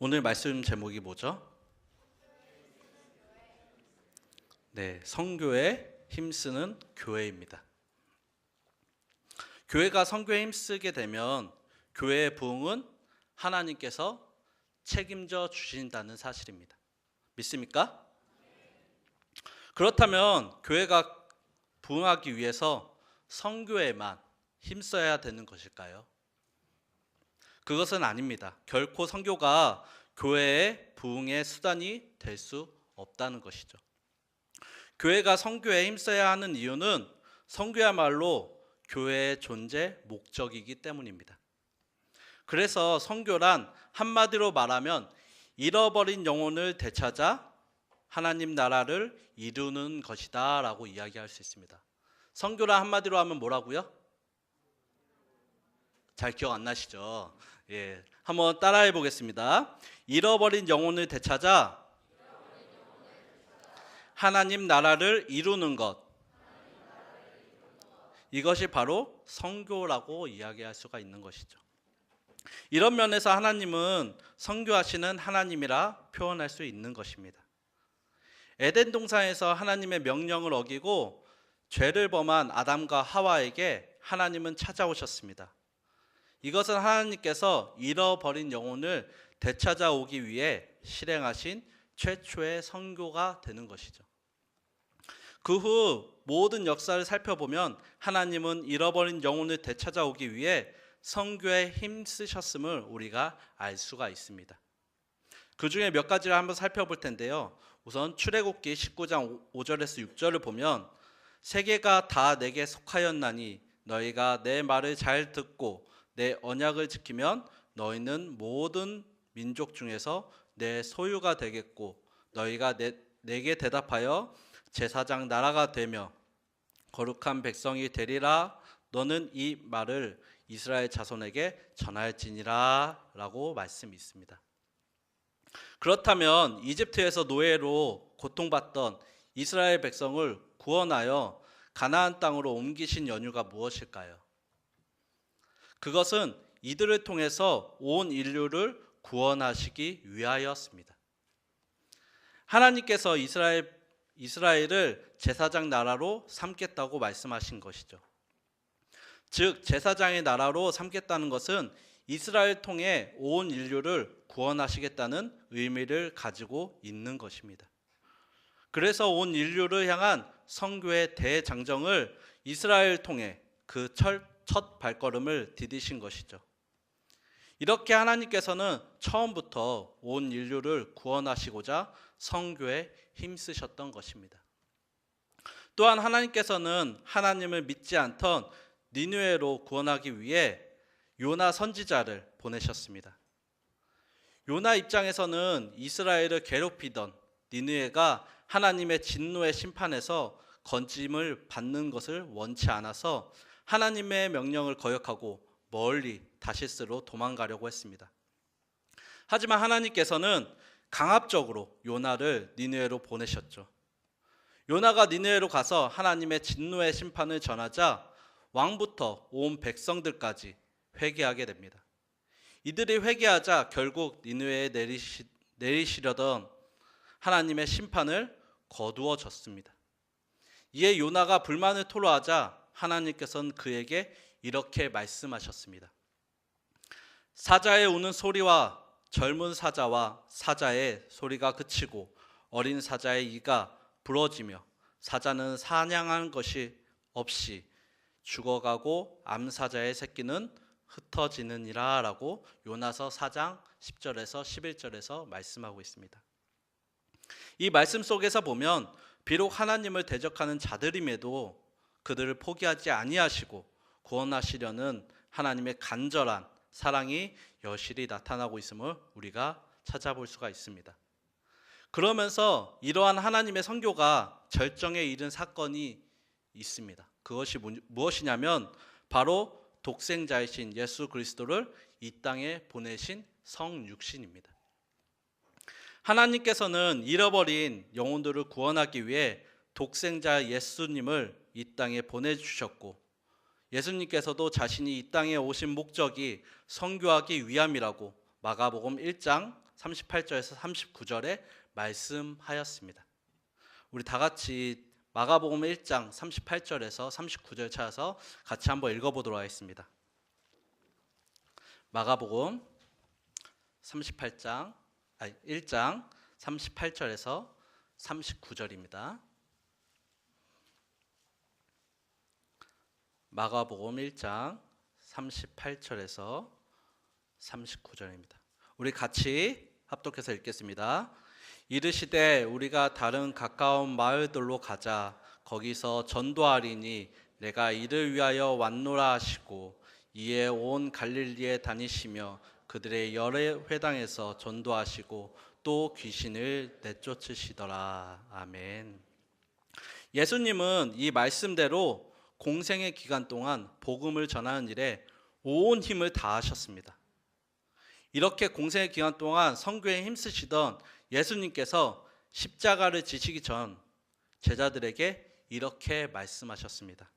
오늘 말씀 제목이 뭐죠? 네, 선교에 힘쓰는 교회입니다. 교회가 선교에 힘쓰게 되면 교회의 부흥은 하나님께서 책임져 주신다는 사실입니다. 믿습니까? 그렇다면 교회가 부흥하기 위해서 선교에만 힘써야 되는 것일까요? 그것은 아닙니다. 결코 선교가 교회의 부흥의 수단이 될 수 없다는 것이죠. 교회가 선교에 힘써야 하는 이유는 선교야말로 교회의 존재 목적이기 때문입니다. 그래서 선교란 한마디로 말하면 잃어버린 영혼을 되찾아 하나님 나라를 이루는 것이다 라고 이야기할 수 있습니다. 선교란 한마디로 하면 뭐라고요? 잘 기억 안 나시죠? 한번 따라해 보겠습니다. 잃어버린 영혼을 되찾아 하나님 나라를 이루는 것. 이것이 바로 선교라고 이야기할 수가 있는 것이죠. 이런 면에서 하나님은 선교하시는 하나님이라 표현할 수 있는 것입니다. 에덴 동산에서 하나님의 명령을 어기고 죄를 범한 아담과 하와에게 하나님은 찾아오셨습니다. 이것은 하나님께서 잃어버린 영혼을 되찾아오기 위해 실행하신 최초의 선교가 되는 것이죠. 그 후 모든 역사를 살펴보면 하나님은 잃어버린 영혼을 되찾아오기 위해 선교에 힘쓰셨음을 우리가 알 수가 있습니다. 그 중에 몇 가지를 한번 살펴볼 텐데요. 우선 출애굽기 19장 5절에서 6절을 보면 세계가 다 내게 속하였나니 너희가 내 말을 잘 듣고 내 언약을 지키면 너희는 모든 민족 중에서 내 소유가 되겠고 너희가 내게 대답하여 제사장 나라가 되며 거룩한 백성이 되리라. 너는 이 말을 이스라엘 자손에게 전할지니라 라고 말씀이 있습니다. 그렇다면 이집트에서 노예로 고통받던 이스라엘 백성을 구원하여 가나안 땅으로 옮기신 연유가 무엇일까요? 그것은 이들을 통해서 온 인류를 구원하시기 위하였습니다. 하나님께서 이스라엘을 제사장 나라로 삼겠다고 말씀하신 것이죠. 즉 제사장의 나라로 삼겠다는 것은 이스라엘 통해 온 인류를 구원하시겠다는 의미를 가지고 있는 것입니다. 그래서 온 인류를 향한 선교의 대장정을 이스라엘 통해 그 첫 발걸음을 디디신 것이죠. 이렇게 하나님께서는 처음부터 온 인류를 구원하시고자 선교에 힘쓰셨던 것입니다. 또한 하나님께서는 하나님을 믿지 않던 니느웨로 구원하기 위해 요나 선지자를 보내셨습니다. 요나 입장에서는 이스라엘을 괴롭히던 니느웨가 하나님의 진노의 심판에서 건짐을 받는 것을 원치 않아서 하나님의 명령을 거역하고 멀리 다시스로 도망가려고 했습니다. 하지만 하나님께서는 강압적으로 요나를 니느웨로 보내셨죠. 요나가 니느웨로 가서 하나님의 진노의 심판을 전하자 왕부터 온 백성들까지 회개하게 됩니다. 이들이 회개하자 결국 니느웨에 내리시려던 하나님의 심판을 거두어 줬습니다. 이에 요나가 불만을 토로하자 하나님께서는 그에게 이렇게 말씀하셨습니다. 사자의 우는 소리와 젊은 사자와 사자의 소리가 그치고 어린 사자의 이가 부러지며 사자는 사냥한 것이 없이 죽어가고 암사자의 새끼는 흩어지느니라 라고 요나서 4장 10절에서 11절에서 말씀하고 있습니다. 이 말씀 속에서 보면 비록 하나님을 대적하는 자들임에도 그들을 포기하지 아니하시고 구원하시려는 하나님의 간절한 사랑이 여실히 나타나고 있음을 우리가 찾아볼 수가 있습니다. 그러면서 이러한 하나님의 선교가 절정에 이른 사건이 있습니다. 그것이 무엇이냐면 바로 독생자이신 예수 그리스도를 이 땅에 보내신 성육신입니다. 하나님께서는 잃어버린 영혼들을 구원하기 위해 독생자 예수님을 이 땅에 보내주셨고 예수님께서도 자신이 이 땅에 오신 목적이 선교하기 위함이라고 마가복음 1장 38절에서 39절에 말씀하였습니다. 우리 다 같이 마가복음 1장 38절에서 39절 찾아서 같이 한번 읽어보도록 하겠습니다. 마가복음 1장 38절에서 39절입니다. 마가복음 1장 38절에서 39절입니다. 우리 같이 합독해서 읽겠습니다. 이르시되 우리가 다른 가까운 마을들로 가자. 거기서 전도하리니 내가 이를 위하여 왔노라 하시고 이에 온 갈릴리에 다니시며 그들의 여러 회당에서 전도하시고 또 귀신을 내쫓으시더라. 아멘. 예수님은 이 말씀대로 공생의 기간 동안 복음을 전하는 일에 온 힘을 다하셨습니다. 이렇게 공생의 기간 동안 선교에 힘쓰시던 예수님께서 십자가를 지시기 전 제자들에게 이렇게 말씀하셨습니다.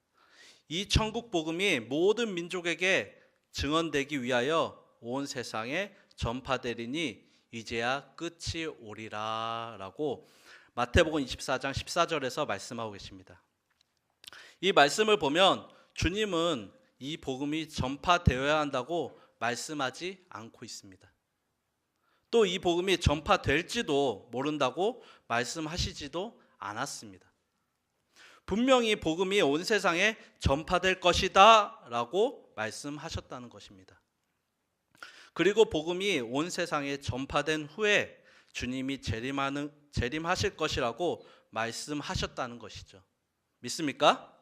이 천국 복음이 모든 민족에게 증언되기 위하여 온 세상에 전파되리니 이제야 끝이 오리라 라고 마태복음 24장 14절에서 말씀하고 계십니다. 이 말씀을 보면 주님은 이 복음이 전파되어야 한다고 말씀하지 않고 있습니다. 또 이 복음이 전파될지도 모른다고 말씀하시지도 않았습니다. 분명히 복음이 온 세상에 전파될 것이다 라고 말씀하셨다는 것입니다. 그리고 복음이 온 세상에 전파된 후에 주님이 재림하실 것이라고 말씀하셨다는 것이죠. 믿습니까?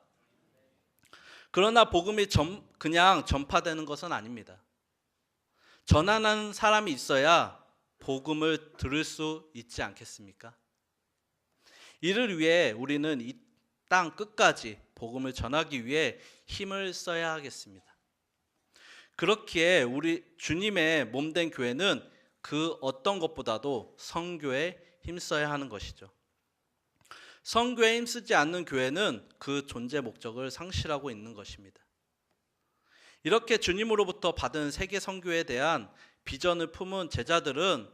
그러나 복음이 그냥 전파되는 것은 아닙니다. 전하는 사람이 있어야 복음을 들을 수 있지 않겠습니까? 이를 위해 우리는 이 땅 끝까지 복음을 전하기 위해 힘을 써야 하겠습니다. 그렇기에 우리 주님의 몸된 교회는 그 어떤 것보다도 선교에 힘써야 하는 것이죠. 선교에 힘쓰지 않는 교회는 그 존재 목적을 상실하고 있는 것입니다. 이렇게 주님으로부터 받은 세계 선교에 대한 비전을 품은 제자들은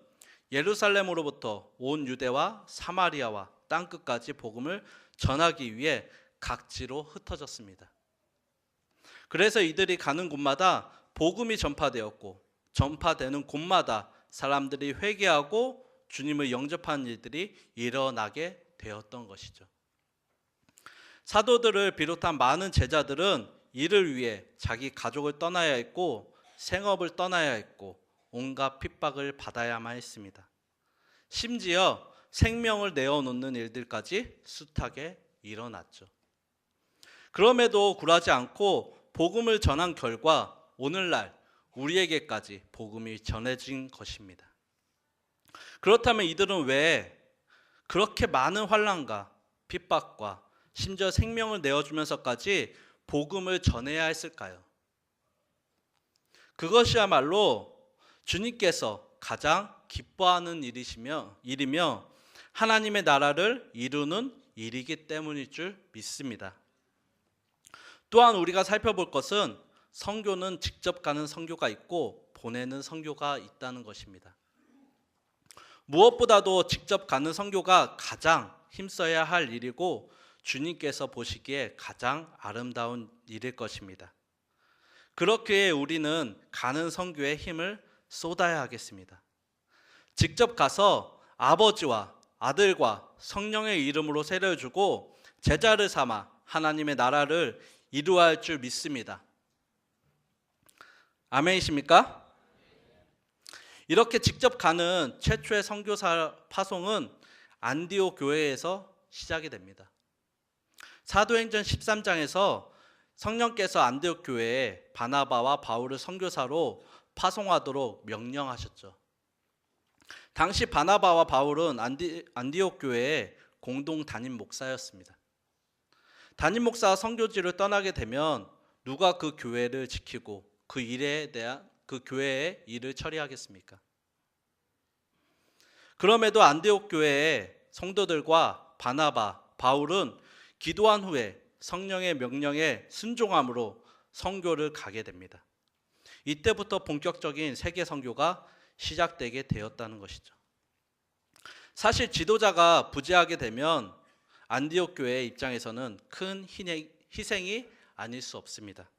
예루살렘으로부터 온 유대와 사마리아와 땅끝까지 복음을 전하기 위해 각지로 흩어졌습니다. 그래서 이들이 가는 곳마다 복음이 전파되었고 전파되는 곳마다 사람들이 회개하고 주님을 영접하는 일들이 일어나게 되었던 것이죠. 사도들을 비롯한 많은 제자들은 이를 위해 자기 가족을 떠나야 했고 생업을 떠나야 했고 온갖 핍박을 받아야만 했습니다. 심지어 생명을 내어놓는 일들까지 숱하게 일어났죠. 그럼에도 굴하지 않고 복음을 전한 결과 오늘날 우리에게까지 복음이 전해진 것입니다. 그렇다면 이들은 왜 그렇게 많은 환난과 핍박과 심지어 생명을 내어주면서까지 복음을 전해야 했을까요? 그것이야말로 주님께서 가장 기뻐하는 일이며 하나님의 나라를 이루는 일이기 때문일 줄 믿습니다. 또한 우리가 살펴볼 것은 선교는 직접 가는 선교가 있고 보내는 선교가 있다는 것입니다. 무엇보다도 직접 가는 선교가 가장 힘써야 할 일이고 주님께서 보시기에 가장 아름다운 일일 것입니다. 그렇기에 우리는 가는 선교에 힘을 쏟아야 하겠습니다. 직접 가서 아버지와 아들과 성령의 이름으로 세례를 주고 제자를 삼아 하나님의 나라를 이루어야 할 줄 믿습니다. 아멘이십니까? 이렇게 직접 가는 최초의 선교사 파송은 안디옥 교회에서 시작이 됩니다. 사도행전 13장에서 성령께서 안디옥 교회에 바나바와 바울을 선교사로 파송하도록 명령하셨죠. 당시 바나바와 바울은 안디옥 교회의 공동 담임 목사였습니다. 담임 목사가 선교지를 떠나게 되면 누가 그 교회를 지키고 그 일에 대한 그 교회의 일을 처리하겠습니까? 그럼에도 안디옥 교회의 성도들과 바나바, 바울은 기도한 후에 성령의 명령에 순종함으로 선교를 가게 됩니다. 이때부터 본격적인 세계 선교가 시작되게 되었다는 것이죠. 사실 지도자가 부재하게 되면 안디옥 교회의 입장에서는 큰 희생이 아닐 수 없습니다.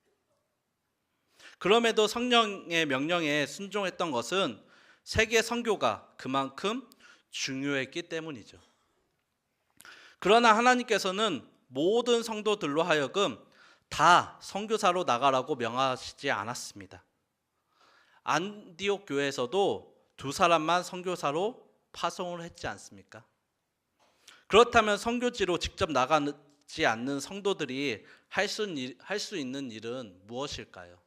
그럼에도 성령의 명령에 순종했던 것은 세계 선교가 그만큼 중요했기 때문이죠. 그러나 하나님께서는 모든 성도들로 하여금 다 선교사로 나가라고 명하시지 않았습니다. 안디옥 교회에서도 2사람만 선교사로 파송을 했지 않습니까? 그렇다면 선교지로 직접 나가지 않는 성도들이 할 수 있는 일은 무엇일까요?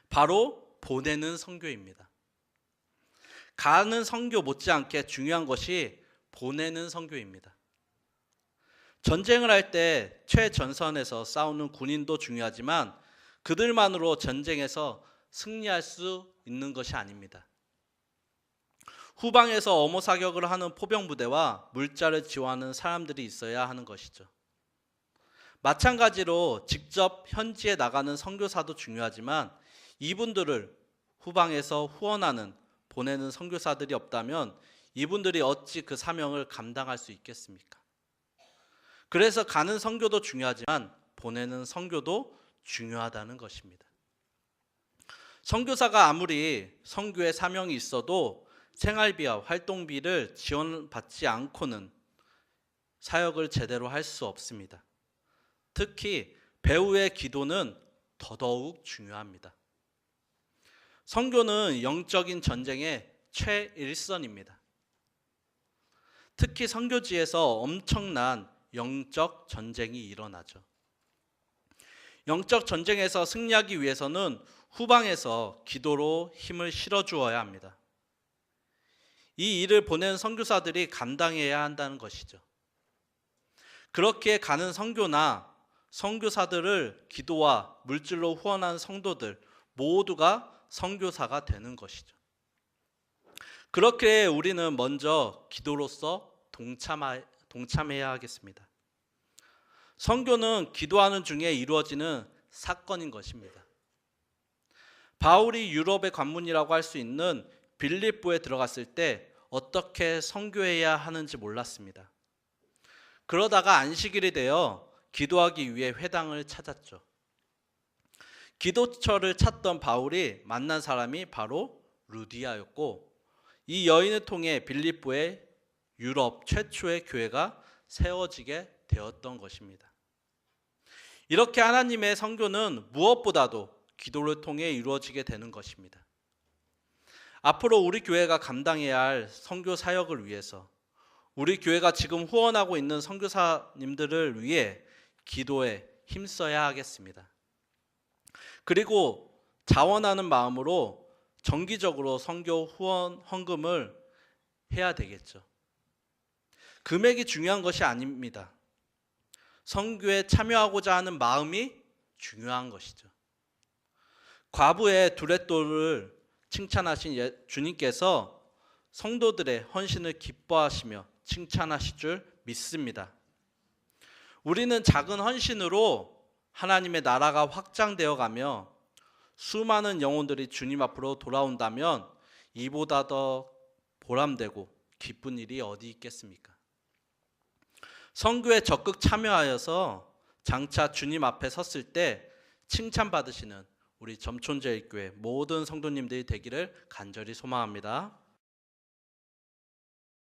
바로 보내는 선교입니다. 가는 선교 못지않게 중요한 것이 보내는 선교입니다. 전쟁을 할 때 최전선에서 싸우는 군인도 중요하지만 그들만으로 전쟁에서 승리할 수 있는 것이 아닙니다. 후방에서 엄호 사격을 하는 포병 부대와 물자를 지원하는 사람들이 있어야 하는 것이죠. 마찬가지로 직접 현지에 나가는 선교사도 중요하지만 이분들을 후방에서 후원하는 보내는 선교사들이 없다면 이분들이 어찌 그 사명을 감당할 수 있겠습니까? 그래서 가는 선교도 중요하지만 보내는 선교도 중요하다는 것입니다. 선교사가 아무리 선교의 사명이 있어도 생활비와 활동비를 지원받지 않고는 사역을 제대로 할 수 없습니다. 특히 배우의 기도는 더더욱 중요합니다. 선교는 영적인 전쟁의 최일선입니다. 특히 선교지에서 엄청난 영적 전쟁이 일어나죠. 영적 전쟁에서 승리하기 위해서는 후방에서 기도로 힘을 실어주어야 합니다. 이 일을 보낸 선교사들이 감당해야 한다는 것이죠. 그렇게 가는 선교나 선교사들을 기도와 물질로 후원한 성도들 모두가 선교사가 되는 것이죠. 그렇게 우리는 먼저 기도로서 동참해야 하겠습니다. 선교는 기도하는 중에 이루어지는 사건인 것입니다. 바울이 유럽의 관문이라고 할 수 있는 빌립보에 들어갔을 때 어떻게 선교해야 하는지 몰랐습니다. 그러다가 안식일이 되어 기도하기 위해 회당을 찾았죠. 기도처를 찾던 바울이 만난 사람이 바로 루디아였고 이 여인을 통해 빌립보에 유럽 최초의 교회가 세워지게 되었던 것입니다. 이렇게 하나님의 선교는 무엇보다도 기도를 통해 이루어지게 되는 것입니다. 앞으로 우리 교회가 감당해야 할 선교 사역을 위해서 우리 교회가 지금 후원하고 있는 선교사님들을 위해 기도에 힘써야 하겠습니다. 그리고 자원하는 마음으로 정기적으로 선교 후원 헌금을 해야 되겠죠. 금액이 중요한 것이 아닙니다. 선교에 참여하고자 하는 마음이 중요한 것이죠. 과부의 두렛돌을 칭찬하신 주님께서 성도들의 헌신을 기뻐하시며 칭찬하실 줄 믿습니다. 우리는 작은 헌신으로 하나님의 나라가 확장되어 가며 수많은 영혼들이 주님 앞으로 돌아온다면 이보다 더 보람되고 기쁜 일이 어디 있겠습니까? 선교에 적극 참여하여서 장차 주님 앞에 섰을 때 칭찬받으시는 우리 점촌제일교회 모든 성도님들이 되기를 간절히 소망합니다.